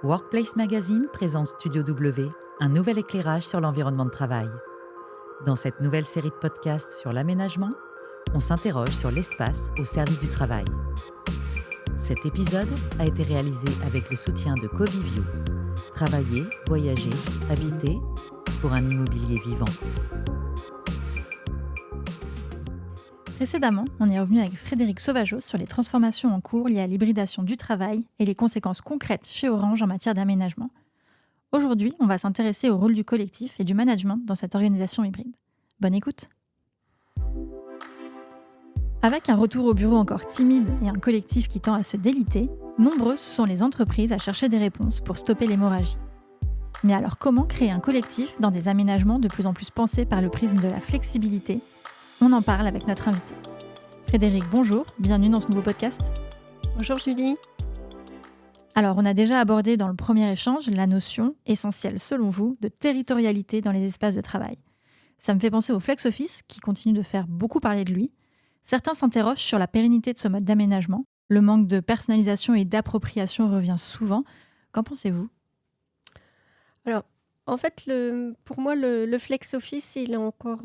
Workplace Magazine présente Studio W, un nouvel éclairage sur l'environnement de travail. Dans cette nouvelle série de podcasts sur l'aménagement, on s'interroge sur l'espace au service du travail. Cet épisode a été réalisé avec le soutien de Covivio. Travailler, voyager, habiter pour un immobilier vivant. Précédemment, on est revenu avec Frédéric Sauvageau sur les transformations en cours liées à l'hybridation du travail et les conséquences concrètes chez Orange en matière d'aménagement. Aujourd'hui, on va s'intéresser au rôle du collectif et du management dans cette organisation hybride. Bonne écoute. Avec un retour au bureau encore timide et un collectif qui tend à se déliter, nombreuses sont les entreprises à chercher des réponses pour stopper l'hémorragie. Mais alors comment créer un collectif dans des aménagements de plus en plus pensés par le prisme de la flexibilité ? On en parle avec notre invité. Frédéric, bonjour, bienvenue dans ce nouveau podcast. Bonjour Julie. Alors, on a déjà abordé dans le premier échange la notion, essentielle selon vous, de territorialité dans les espaces de travail. Ça me fait penser au flex office, qui continue de faire beaucoup parler de lui. Certains s'interrogent sur la pérennité de ce mode d'aménagement. Le manque de personnalisation et d'appropriation revient souvent. Qu'en pensez-vous ? Alors, en fait, pour moi, le flex office, il est encore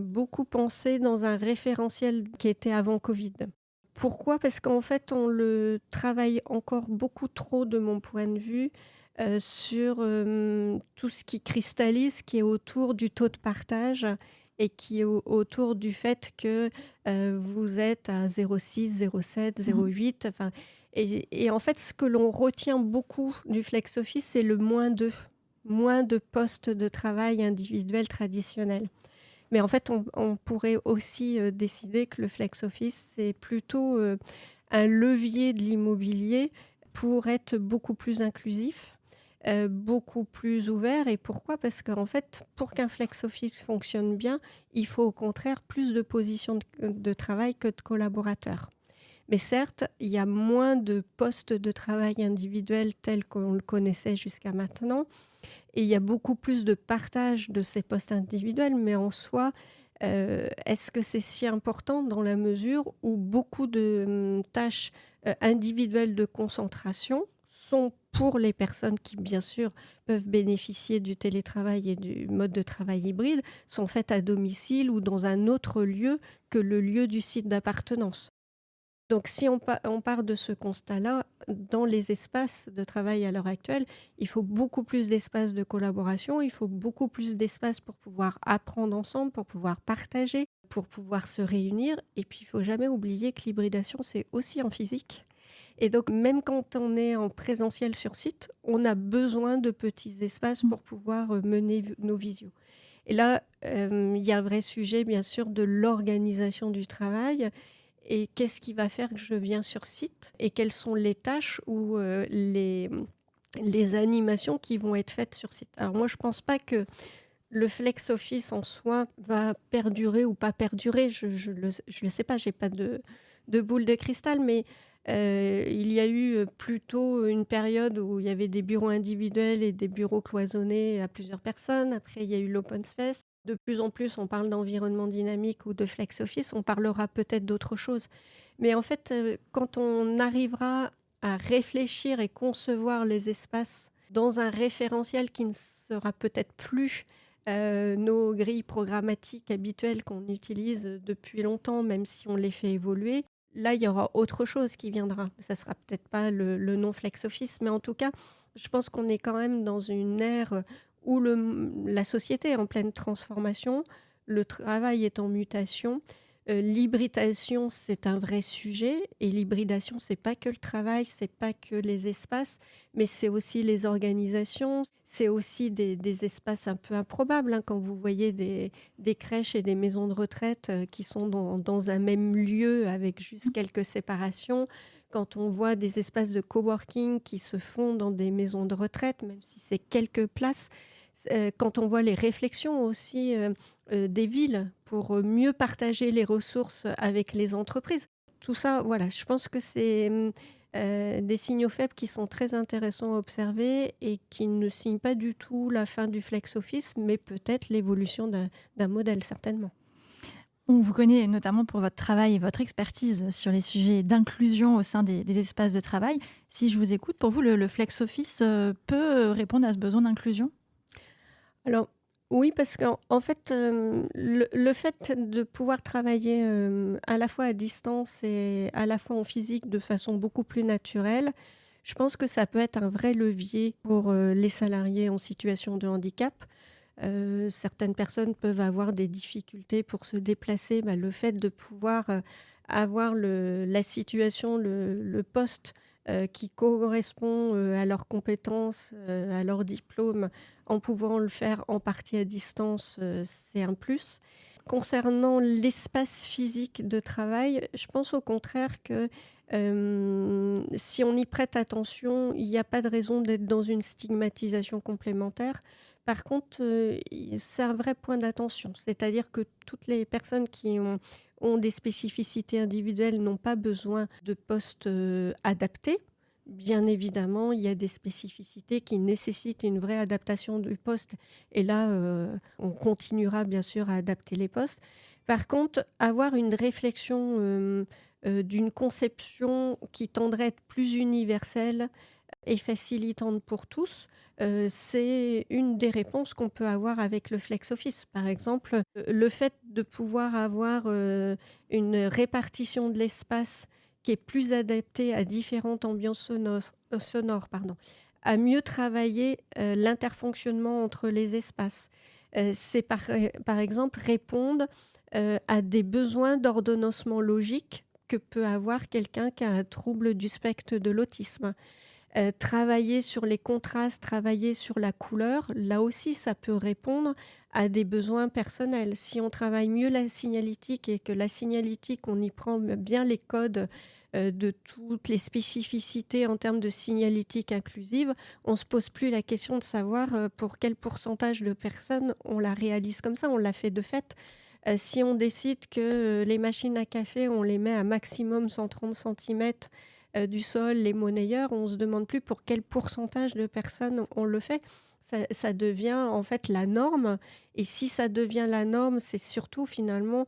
beaucoup pensé dans un référentiel qui était avant Covid. Pourquoi ? Parce qu'en fait, on le travaille encore beaucoup trop, de mon point de vue, sur tout ce qui cristallise, qui est autour du taux de partage et qui est autour du fait que vous êtes à 0,6, 0,7, 0,8. Enfin, et en fait, ce que l'on retient beaucoup du flex office, c'est le moins de postes de travail individuels traditionnels. Mais en fait, on pourrait aussi décider que le flex office, c'est plutôt un levier de l'immobilier pour être beaucoup plus inclusif, beaucoup plus ouvert. Et pourquoi ? Parce qu'en fait, pour qu'un flex office fonctionne bien, il faut au contraire plus de positions de travail que de collaborateurs. Mais certes, il y a moins de postes de travail individuels tels qu'on le connaissait jusqu'à maintenant. Et il y a beaucoup plus de partage de ces postes individuels, mais en soi, est-ce que c'est si important dans la mesure où beaucoup de tâches individuelles de concentration sont pour les personnes qui, bien sûr, peuvent bénéficier du télétravail et du mode de travail hybride, sont faites à domicile ou dans un autre lieu que le lieu du site d'appartenance. Donc, si on part de ce constat-là, dans les espaces de travail à l'heure actuelle, il faut beaucoup plus d'espace de collaboration, il faut beaucoup plus d'espace pour pouvoir apprendre ensemble, pour pouvoir partager, pour pouvoir se réunir. Et puis, il ne faut jamais oublier que l'hybridation, c'est aussi en physique. Et donc, même quand on est en présentiel sur site, on a besoin de petits espaces pour pouvoir mener nos visios. Et là, il y a un vrai sujet, bien sûr, de l'organisation du travail. Et qu'est-ce qui va faire que je viens sur site ? Et quelles sont les tâches ou les animations qui vont être faites sur site ? Alors moi, je ne pense pas que le flex office en soi va perdurer ou pas perdurer. Je le sais pas, je n'ai pas de boule de cristal, mais il y a eu plutôt une période où il y avait des bureaux individuels et des bureaux cloisonnés à plusieurs personnes. Après, il y a eu l'open space. De plus en plus, on parle d'environnement dynamique ou de flex office, on parlera peut-être d'autre chose. Mais en fait, quand on arrivera à réfléchir et concevoir les espaces dans un référentiel qui ne sera peut-être plus nos grilles programmatiques habituelles qu'on utilise depuis longtemps, même si on les fait évoluer, là, il y aura autre chose qui viendra. Ça ne sera peut-être pas le non-flex office, mais en tout cas, je pense qu'on est quand même dans une ère où la société est en pleine transformation, le travail est en mutation, l'hybridation, c'est un vrai sujet, et l'hybridation, c'est pas que le travail, c'est pas que les espaces, mais c'est aussi les organisations, c'est aussi des espaces un peu improbables, quand vous voyez des crèches et des maisons de retraite qui sont dans un même lieu avec juste quelques séparations. Quand on voit des espaces de coworking qui se font dans des maisons de retraite, même si c'est quelques places, quand on voit les réflexions aussi des villes pour mieux partager les ressources avec les entreprises. Tout ça, voilà, je pense que c'est des signaux faibles qui sont très intéressants à observer et qui ne signent pas du tout la fin du flex office, mais peut-être l'évolution d'un modèle, certainement. On vous connaît notamment pour votre travail et votre expertise sur les sujets d'inclusion au sein des espaces de travail. Si je vous écoute, pour vous, le flex office peut répondre à ce besoin d'inclusion? Alors oui, parce qu'en fait, le fait de pouvoir travailler, à la fois à distance et à la fois en physique de façon beaucoup plus naturelle, je pense que ça peut être un vrai levier pour, les salariés en situation de handicap. Certaines personnes peuvent avoir des difficultés pour se déplacer. Bah, le fait de pouvoir, avoir la situation, le poste, qui correspond, à leurs compétences, à leur diplôme, en pouvant le faire en partie à distance, c'est un plus. Concernant l'espace physique de travail, je pense au contraire que, si on y prête attention, il n'y a pas de raison d'être dans une stigmatisation complémentaire. Par contre, c'est un vrai point d'attention. C'est-à-dire que toutes les personnes qui ont des spécificités individuelles n'ont pas besoin de postes, adaptés. Bien évidemment, il y a des spécificités qui nécessitent une vraie adaptation du poste et là, on continuera bien sûr à adapter les postes. Par contre, avoir une réflexion, d'une conception qui tendrait à être plus universelle et facilitante pour tous, c'est une des réponses qu'on peut avoir avec le flex office. Par exemple, le fait de pouvoir avoir, une répartition de l'espace qui est plus adaptée à différentes ambiances sonores, pardon, à mieux travailler, l'interfonctionnement entre les espaces. C'est par exemple répondre, à des besoins d'ordonnancement logique que peut avoir quelqu'un qui a un trouble du spectre de l'autisme. Travailler sur les contrastes, travailler sur la couleur, là aussi, ça peut répondre à des besoins personnels. Si on travaille mieux la signalétique et que la signalétique, on y prend bien les codes, de toutes les spécificités en termes de signalétique inclusive, on ne se pose plus la question de savoir, pour quel pourcentage de personnes on la réalise comme ça. On l'a fait de fait. Si on décide que, les machines à café, on les met à maximum 130 centimètres du sol, les monnayeurs, on ne se demande plus pour quel pourcentage de personnes on le fait. Ça devient en fait la norme. Et si ça devient la norme, c'est surtout finalement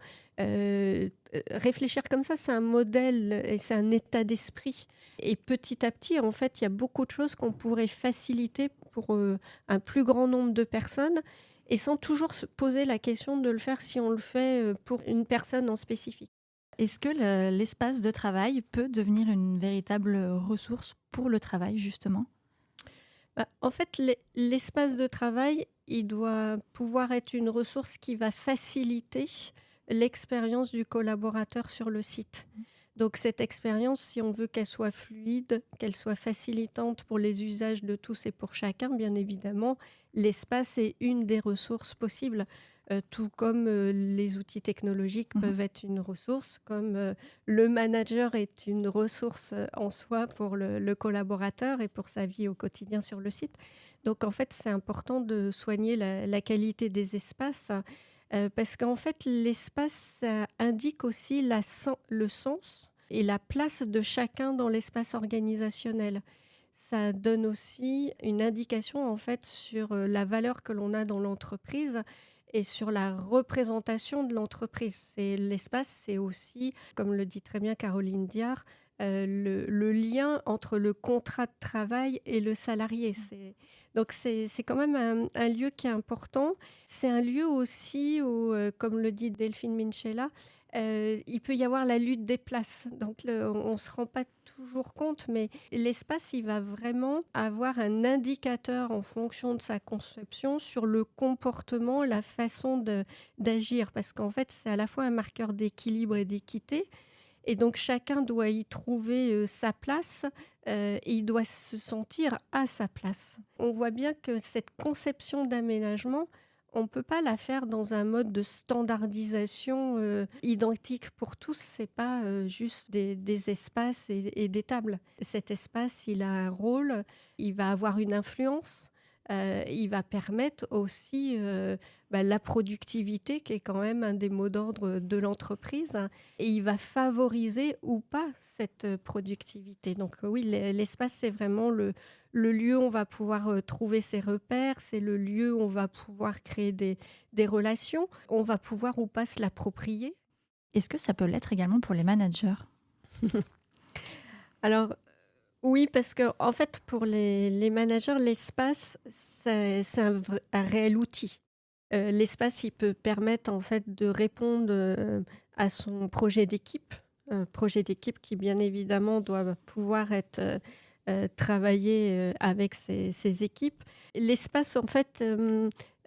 réfléchir comme ça, c'est un modèle et c'est un état d'esprit. Et petit à petit, en fait, il y a beaucoup de choses qu'on pourrait faciliter pour un plus grand nombre de personnes et sans toujours se poser la question de le faire si on le fait pour une personne en spécifique. Est-ce que l'espace de travail peut devenir une véritable ressource pour le travail, justement? Bah, en fait, l'espace de travail, il doit pouvoir être une ressource qui va faciliter l'expérience du collaborateur sur le site. Donc cette expérience, si on veut qu'elle soit fluide, qu'elle soit facilitante pour les usages de tous et pour chacun, bien évidemment, l'espace est une des ressources possibles. Tout comme les outils technologiques peuvent être une ressource, comme le manager est une ressource en soi pour le collaborateur et pour sa vie au quotidien sur le site. Donc en fait, c'est important de soigner la qualité des espaces parce qu'en fait, l'espace, ça indique aussi le sens et la place de chacun dans l'espace organisationnel. Ça donne aussi une indication en fait sur la valeur que l'on a dans l'entreprise et sur la représentation de l'entreprise. L'espace, c'est aussi, comme le dit très bien Caroline Diard, le lien entre le contrat de travail et le salarié. Donc c'est quand même un lieu qui est important. C'est un lieu aussi où, comme le dit Delphine Minchella, il peut y avoir la lutte des places. Donc on ne se rend pas toujours compte, mais l'espace, il va vraiment avoir un indicateur en fonction de sa conception sur le comportement, la façon d'agir. Parce qu'en fait, c'est à la fois un marqueur d'équilibre et d'équité. Et donc chacun doit y trouver sa place et il doit se sentir à sa place. On voit bien que cette conception d'aménagement, on ne peut pas la faire dans un mode de standardisation identique pour tous. Ce n'est pas juste des espaces et des tables. Cet espace, il a un rôle, il va avoir une influence. Il va permettre aussi la productivité, qui est quand même un des mots d'ordre de l'entreprise, hein, et il va favoriser ou pas cette productivité. Donc oui, l'espace, c'est vraiment le lieu où on va pouvoir trouver ses repères, c'est le lieu où on va pouvoir créer des relations, on va pouvoir ou pas se l'approprier. Est-ce que ça peut l'être également pour les managers ? Alors, oui, parce que en fait, pour les managers, l'espace, c'est un réel outil. L'espace, il peut permettre en fait de répondre à son projet d'équipe. Un projet d'équipe qui, bien évidemment, doit pouvoir être travaillé avec ses équipes. L'espace, en fait,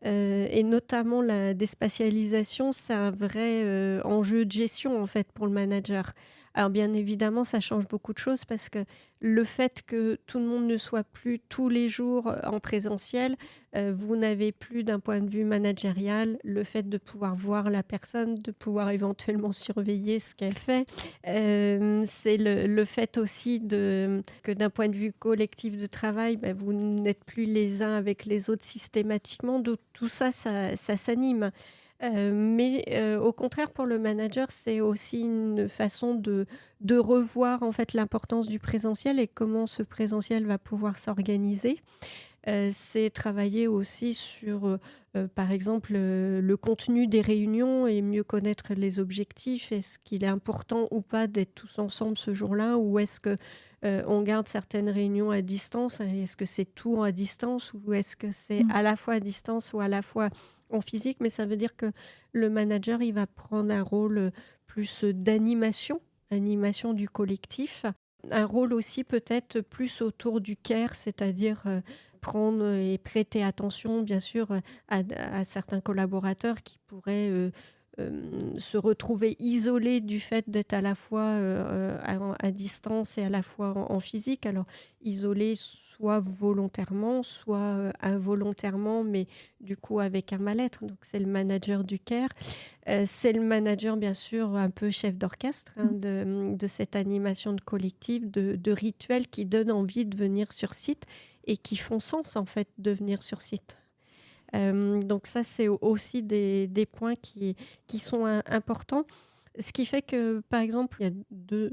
et notamment la déspatialisation, c'est un vrai enjeu de gestion en fait pour le manager. Alors bien évidemment, ça change beaucoup de choses parce que le fait que tout le monde ne soit plus tous les jours en présentiel, vous n'avez plus d'un point de vue managérial le fait de pouvoir voir la personne, de pouvoir éventuellement surveiller ce qu'elle fait. C'est le fait aussi que d'un point de vue collectif de travail, vous n'êtes plus les uns avec les autres systématiquement. Donc tout ça, ça s'anime. Mais au contraire, pour le manager, c'est aussi une façon de revoir en fait l'importance du présentiel et comment ce présentiel va pouvoir s'organiser. C'est travailler aussi sur, par exemple, le contenu des réunions et mieux connaître les objectifs. Est-ce qu'il est important ou pas d'être tous ensemble ce jour-là, ou est-ce que on garde certaines réunions à distance? Est-ce que c'est tout à distance, ou est-ce que c'est à la fois à distance ou à la fois en physique? Mais ça veut dire que le manager, il va prendre un rôle plus d'animation du collectif. Un rôle aussi peut-être plus autour du care, c'est-à-dire prendre et prêter attention, bien sûr, à certains collaborateurs qui pourraient se retrouver isolés du fait d'être à la fois à distance et à la fois en physique. Alors, isolés soit volontairement, soit involontairement, mais du coup avec un mal-être. Donc, c'est le manager du care. C'est le manager, bien sûr, un peu chef d'orchestre de cette animation de collectif, de rituels qui donnent envie de venir sur site et qui font sens, en fait, de venir sur site. Donc ça, c'est aussi des points qui sont importants. Ce qui fait que, par exemple, il y a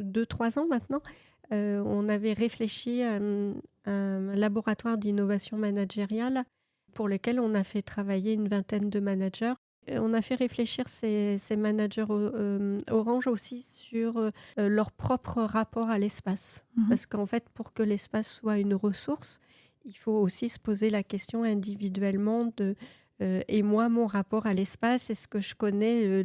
2-3 ans maintenant, on avait réfléchi à un laboratoire d'innovation managériale pour lequel on a fait travailler une vingtaine de managers. Et on a fait réfléchir ces managers Orange aussi sur leur propre rapport à l'espace. Parce qu'en fait, pour que l'espace soit une ressource, il faut aussi se poser la question individuellement de et moi, mon rapport à l'espace, est-ce que je connais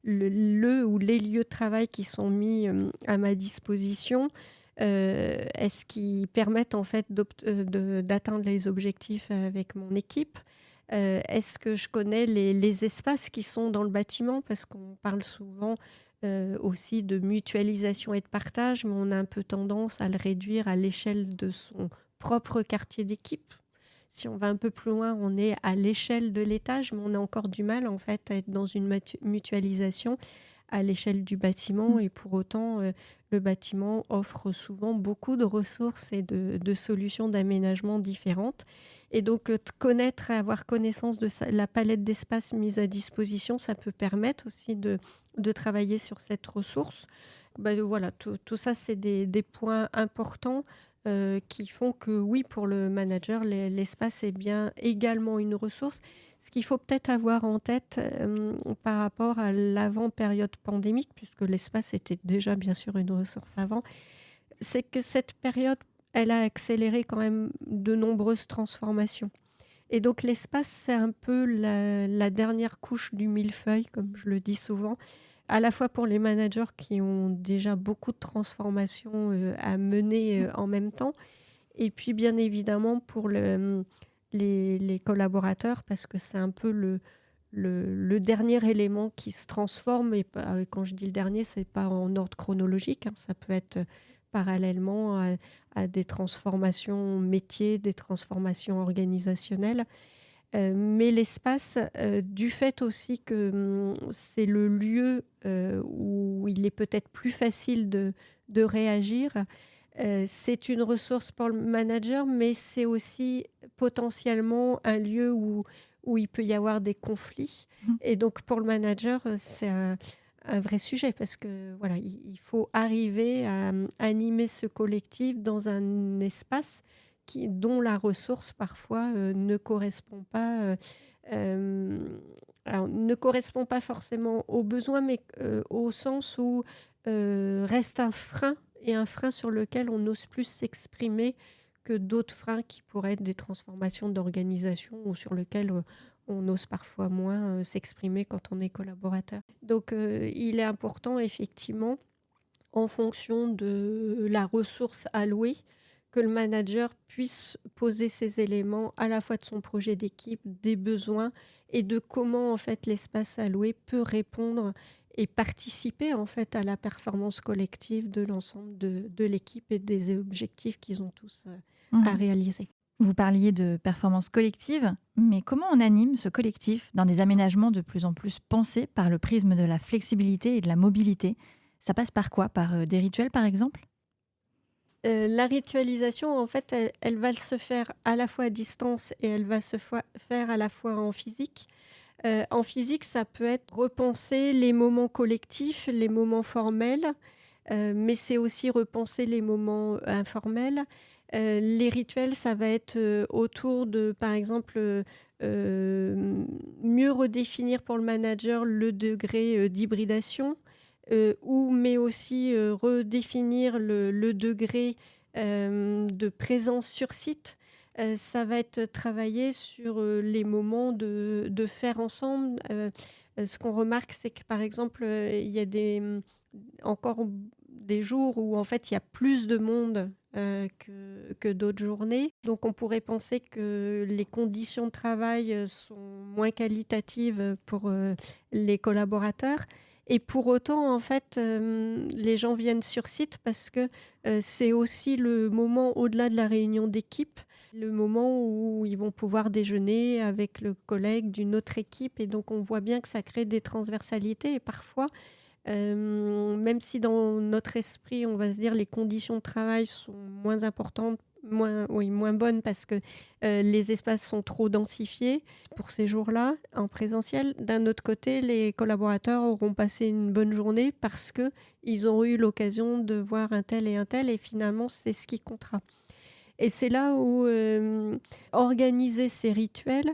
le ou les lieux de travail qui sont mis à ma disposition? Est-ce qu'ils permettent en fait d'atteindre les objectifs avec mon équipe? Est-ce que je connais les espaces qui sont dans le bâtiment? Parce qu'on parle souvent aussi de mutualisation et de partage, mais on a un peu tendance à le réduire à l'échelle de son propre quartier d'équipe. Si on va un peu plus loin, on est à l'échelle de l'étage, mais on a encore du mal en fait à être dans une mutualisation à l'échelle du bâtiment. Et pour autant, le bâtiment offre souvent beaucoup de ressources et de solutions d'aménagement différentes. Et donc, connaître et avoir connaissance de la palette d'espaces mise à disposition, ça peut permettre aussi de travailler sur cette ressource. Voilà, tout ça, c'est des points importants qui font que oui, pour le manager, l'espace est bien également une ressource. Ce qu'il faut peut-être avoir en tête par rapport à l'avant-période pandémique, puisque l'espace était déjà bien sûr une ressource avant, c'est que cette période, elle a accéléré quand même de nombreuses transformations. Et donc l'espace, c'est un peu la dernière couche du millefeuille, comme je le dis souvent, à la fois pour les managers qui ont déjà beaucoup de transformations à mener en même temps, et puis bien évidemment pour les collaborateurs, parce que c'est un peu le dernier élément qui se transforme. Et quand je dis le dernier, c'est pas en ordre chronologique, ça peut être parallèlement à des transformations métiers, des transformations organisationnelles. Mais l'espace, du fait aussi que c'est le lieu où il est peut-être plus facile de réagir, c'est une ressource pour le manager, mais c'est aussi potentiellement un lieu où il peut y avoir des conflits. Et donc pour le manager, c'est un vrai sujet, parce que voilà, il faut arriver à animer ce collectif dans un espace dont la ressource parfois ne correspond pas ne correspond pas forcément aux besoins, mais au sens où reste un frein, et un frein sur lequel on ose plus s'exprimer que d'autres freins qui pourraient être des transformations d'organisation ou sur lesquels on ose parfois moins s'exprimer quand on est collaborateur. Donc il est important effectivement, en fonction de la ressource allouée, que le manager puisse poser ces éléments à la fois de son projet d'équipe, des besoins et de comment en fait l'espace alloué peut répondre et participer en fait à la performance collective de l'ensemble de l'équipe et des objectifs qu'ils ont tous à réaliser. Vous parliez de performance collective, mais comment on anime ce collectif dans des aménagements de plus en plus pensés par le prisme de la flexibilité et de la mobilité ? Ça passe par quoi ? Par des rituels par exemple ? La ritualisation, en fait, elle va se faire à la fois à distance et elle va se faire à la fois en physique. En physique, ça peut être repenser les moments collectifs, les moments formels, mais c'est aussi repenser les moments informels. Les rituels, ça va être autour de, par exemple, mieux redéfinir pour le manager le degré d'hybridation, mais aussi redéfinir le degré de présence sur site. Ça va être travailler sur les moments de faire ensemble. Ce qu'on remarque, c'est que par exemple, il y a encore des jours où en fait il y a plus de monde que d'autres journées. Donc on pourrait penser que les conditions de travail sont moins qualitatives pour les collaborateurs. Et pour autant, en fait, les gens viennent sur site parce que c'est aussi le moment au-delà de la réunion d'équipe, le moment où ils vont pouvoir déjeuner avec le collègue d'une autre équipe. Et donc, on voit bien que ça crée des transversalités. Et parfois, même si dans notre esprit, on va se dire les conditions de travail sont moins importantes, moins bonnes parce que les espaces sont trop densifiés pour ces jours-là en présentiel. D'un autre côté, les collaborateurs auront passé une bonne journée parce qu'ils auront eu l'occasion de voir un tel, et finalement, c'est ce qui comptera. Et c'est là où organiser ces rituels,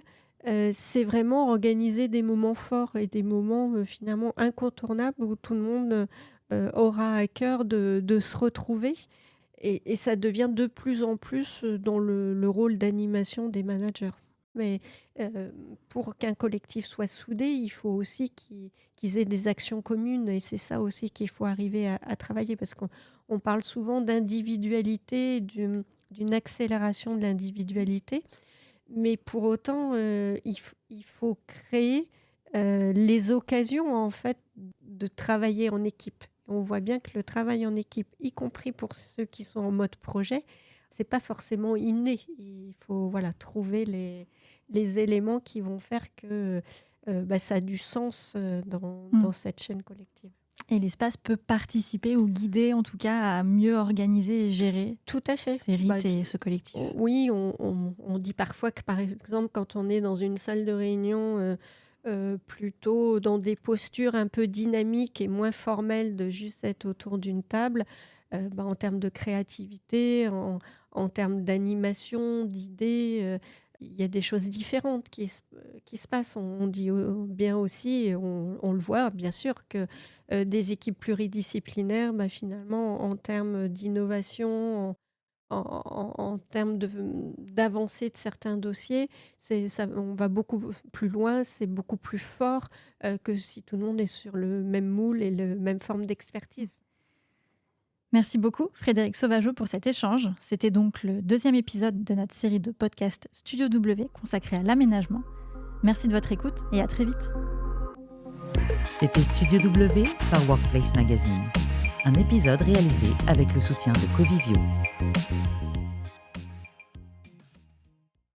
c'est vraiment organiser des moments forts et des moments finalement incontournables où tout le monde aura à cœur de se retrouver. Et ça devient de plus en plus dans le rôle d'animation des managers. Mais pour qu'un collectif soit soudé, il faut aussi qu'ils aient des actions communes. Et c'est ça aussi qu'il faut arriver à travailler. Parce qu'on parle souvent d'individualité, d'une accélération de l'individualité. Mais pour autant, il faut créer les occasions en fait, de travailler en équipe. On voit bien que le travail en équipe, y compris pour ceux qui sont en mode projet, c'est pas forcément inné. Il faut trouver les éléments qui vont faire que ça a du sens dans cette chaîne collective. Et l'espace peut participer ou guider, en tout cas, à mieux organiser et gérer tout à fait. Ces rites et ce collectif. Oui, on dit parfois que, par exemple, quand on est dans une salle de réunion... plutôt dans des postures un peu dynamiques et moins formelles de juste être autour d'une table, en termes de créativité, en termes d'animation, d'idées, il y a des choses différentes qui se passent. On dit bien aussi, et on le voit bien sûr, que des équipes pluridisciplinaires, finalement, en termes d'innovation, en termes d'avancée de certains dossiers, on va beaucoup plus loin, c'est beaucoup plus fort que si tout le monde est sur le même moule et la même forme d'expertise. Merci beaucoup Frédérique Sauvageau pour cet échange. C'était donc le 2e épisode de notre série de podcasts Studio W consacrée à l'aménagement. Merci de votre écoute et à très vite. C'était Studio W par Workplace Magazine. Un épisode réalisé avec le soutien de Covivio.